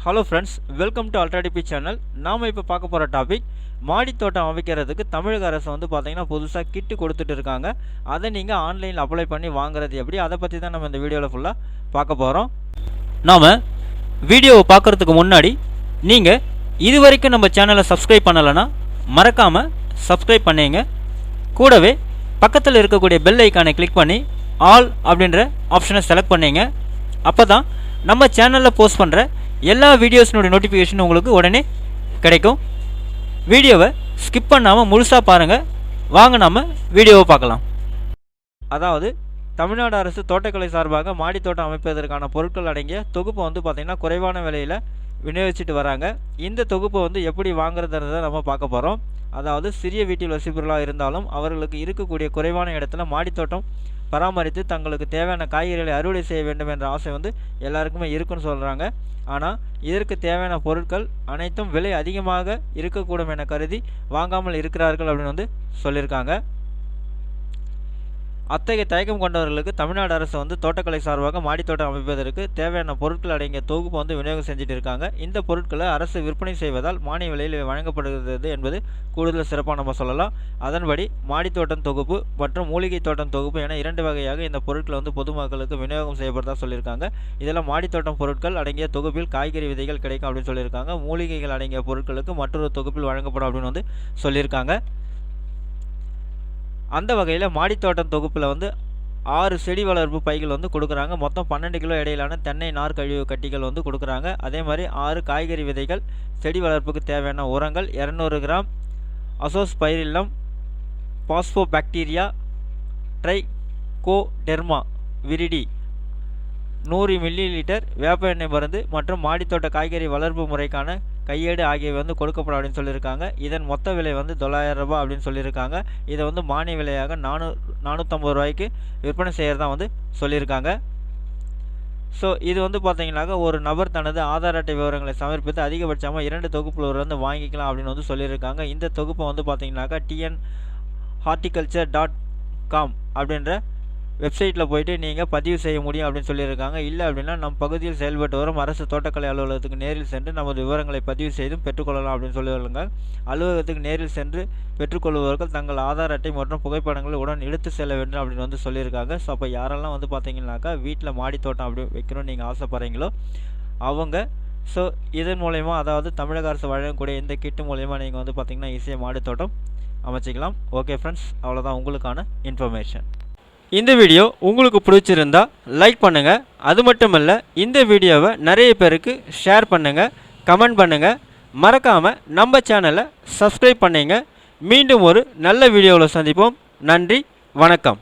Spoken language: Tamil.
ஹலோ ஃப்ரெண்ட்ஸ், வெல்கம் டு அல்ட்ராடிபி சேனல். நாம் இப்போ பார்க்க போகிற டாபிக் மாடி தோட்டம் அமைக்கிறதுக்கு தமிழக அரசு வந்து பார்த்திங்கன்னா புதுசாக கிட்டு கொடுத்துட்டு இருக்காங்க. அதை நீங்கள் ஆன்லைனில் அப்ளை பண்ணி வாங்குறது எப்படி, அதை பற்றி தான் நம்ம இந்த வீடியோவில் ஃபுல்லாக பார்க்க போகிறோம். நாம் வீடியோவை பார்க்குறதுக்கு முன்னாடி நீங்கள் இது வரைக்கும் நம்ம சேனலை சப்ஸ்கிரைப் பண்ணலைன்னா மறக்காமல் சப்ஸ்கிரைப் பண்ணிங்க. கூடவே பக்கத்தில் இருக்கக்கூடிய பெல் ஐக்கானை கிளிக் பண்ணி ஆல் அப்படின்ற ஆப்ஷனை செலக்ட் பண்ணிங்க. அப்போ தான் நம்ம சேனலில் போஸ்ட் பண்ணுற எல்லா வீடியோஸினுடைய நோட்டிஃபிகேஷன் உங்களுக்கு உடனே கிடைக்கும். வீடியோவை ஸ்கிப் பண்ணாமல் முழுசாக பாருங்கள். வாங்க நம்ம வீடியோவை பார்க்கலாம். அதாவது தமிழ்நாடு அரசு தோட்டக்கலை சார்பாக மாடி தோட்டம் அமைப்பதற்கான பொருட்கள் அடங்கிய தொகுப்பை வந்து பார்த்திங்கன்னா குறைவான விலையில் விநியோகிச்சுட்டு வராங்க. இந்த தொகுப்பை வந்து எப்படி வாங்குறதுன்றதை நம்ம பார்க்க போகிறோம். அதாவது சிறிய வீட்டில் வசிப்பவர்களாக இருந்தாலும் அவர்களுக்கு இருக்கக்கூடிய குறைவான இடத்துல மாடித்தோட்டம் பராமரித்து தங்களுக்கு தேவையான காய்கறிகளை அறுவடை செய்ய வேண்டும் என்ற ஆசை வந்து எல்லாருக்குமே இருக்குன்னு சொல்கிறாங்க. ஆனால் இதற்கு தேவையான பொருட்கள் அனைத்தும் விலை அதிகமாக இருக்கக்கூடும் என கருதி வாங்காமல் இருக்கிறார்கள் அப்படின்னு வந்து சொல்லியிருக்காங்க. அத்தகைய தயக்கம் கொண்டவர்களுக்கு தமிழ்நாடு அரசு வந்து தோட்டக்கலை சார்பாக மாடித்தோட்டம் அமைப்பதற்கு தேவையான பொருட்கள் அடங்கிய தொகுப்பு வந்து விநியோகம் செஞ்சுட்டு இருக்காங்க. இந்த பொருட்களை அரசு விற்பனை செய்வதால் மானிய விலையில் வழங்கப்படுகிறது என்பது கூடுதல் சிறப்பாக நம்ம சொல்லலாம். அதன்படி மாடித்தோட்டம் தொகுப்பு மற்றும் மூலிகை தோட்டம் தொகுப்பு என 2 வகையாக இந்த பொருட்களை வந்து பொதுமக்களுக்கு விநியோகம் செய்யப்படுறதா சொல்லியிருக்காங்க. இதெல்லாம் மாடித்தோட்டம் பொருட்கள் அடங்கிய தொகுப்பில் காய்கறி விதைகள் கிடைக்கும் அப்படின்னு சொல்லியிருக்காங்க. மூலிகைகள் அடங்கிய பொருட்களுக்கு மற்றொரு தொகுப்பில் வழங்கப்படும் அப்படின்னு வந்து சொல்லியிருக்காங்க. அந்த வகையில் மாடித்தோட்டம் தொகுப்பில் வந்து 6 செடி வளர்ப்பு பைகள் வந்து கொடுக்குறாங்க. மொத்தம் 12 கிலோ இடையிலான தென்னை நார் கழிவு கட்டிகள் வந்து கொடுக்குறாங்க. அதே மாதிரி 6 காய்கறி விதைகள், செடி வளர்ப்புக்கு தேவையான உரங்கள், 200 gram azospirillum, phosphobacteria, Trichoderma viride, 100 millilitre வேப்ப எண்ணெய் மருந்து மற்றும் மாடித்தோட்ட காய்கறி வளர்ப்பு முறைக்கான கையேடு ஆகியவை வந்து கொடுக்கப்படும் அப்படின்னு சொல்லியிருக்காங்க. இதன் மொத்த விலை வந்து 900 ரூபாய் அப்படின்னு சொல்லியிருக்காங்க. இதை வந்து மானிய விலையாக 450 ரூபாய்க்கு விற்பனை செய்கிறதா வந்து சொல்லியிருக்காங்க. ஸோ இது வந்து பார்த்தீங்கன்னாக்கா ஒரு நபர் தனது ஆதார் அட்டை விவரங்களை சமர்ப்பித்து அதிகபட்சமாக 2 தொகுப்புல வந்து வாங்கிக்கலாம் அப்படின்னு வந்து சொல்லியிருக்காங்க. இந்த தொகுப்பை வந்து பார்த்தீங்கன்னாக்கா TNHorticulture.com அப்படின்ற வெப்சைட்டில் போய்ட்டு நீங்கள் பதிவு செய்ய முடியும் அப்படின்னு சொல்லியிருக்காங்க. இல்லை அப்படின்னா நம் பகுதியில் செயல்பட்டு வரும் அரசு தோட்டக்கலை அலுவலகத்துக்கு நேரில் சென்று நமது விவரங்களை பதிவு செய்தும் பெற்றுக்கொள்ளலாம் அப்படின்னு சொல்லியிருக்காங்க. அலுவலகத்துக்கு நேரில் சென்று பெற்றுக்கொள்பவர்கள் தங்கள் ஆதார் அட்டை மற்றும் புகைப்படங்களை உடன் எடுத்து செல்ல வேண்டும் அப்படின்னு வந்து சொல்லியிருக்காங்க. ஸோ அப்போ யாரெல்லாம் வந்து பார்த்தீங்கன்னாக்கா வீட்டில் மாடித்தோட்டம் அப்படி வைக்கணும்னு நீங்கள் ஆசைப்பட்றீங்களோ அவங்க ஸோ இதன் மூலயமா, அதாவது தமிழக அரசு வழங்கக்கூடிய இந்த கிட்டு மூலயமா நீங்கள் வந்து பார்த்தீங்கன்னா ஈஸியாக மாடித்தோட்டம் அமைச்சிக்கலாம். ஓகே ஃப்ரெண்ட்ஸ், அவ்வளோதான் உங்களுக்கான இன்ஃபர்மேஷன். இந்த வீடியோ உங்களுக்கு பிடிச்சிருந்தா லைக் பண்ணுங்கள். அது மட்டும் இல்லை, இந்த வீடியோவை நிறைய பேருக்கு ஷேர் பண்ணுங்கள், கமெண்ட் பண்ணுங்கள். மறக்காமல் நம்ம சேனலை சப்ஸ்கிரைப் பண்ணிங்க. மீண்டும் ஒரு நல்ல வீடியோவில் சந்திப்போம். நன்றி, வணக்கம்.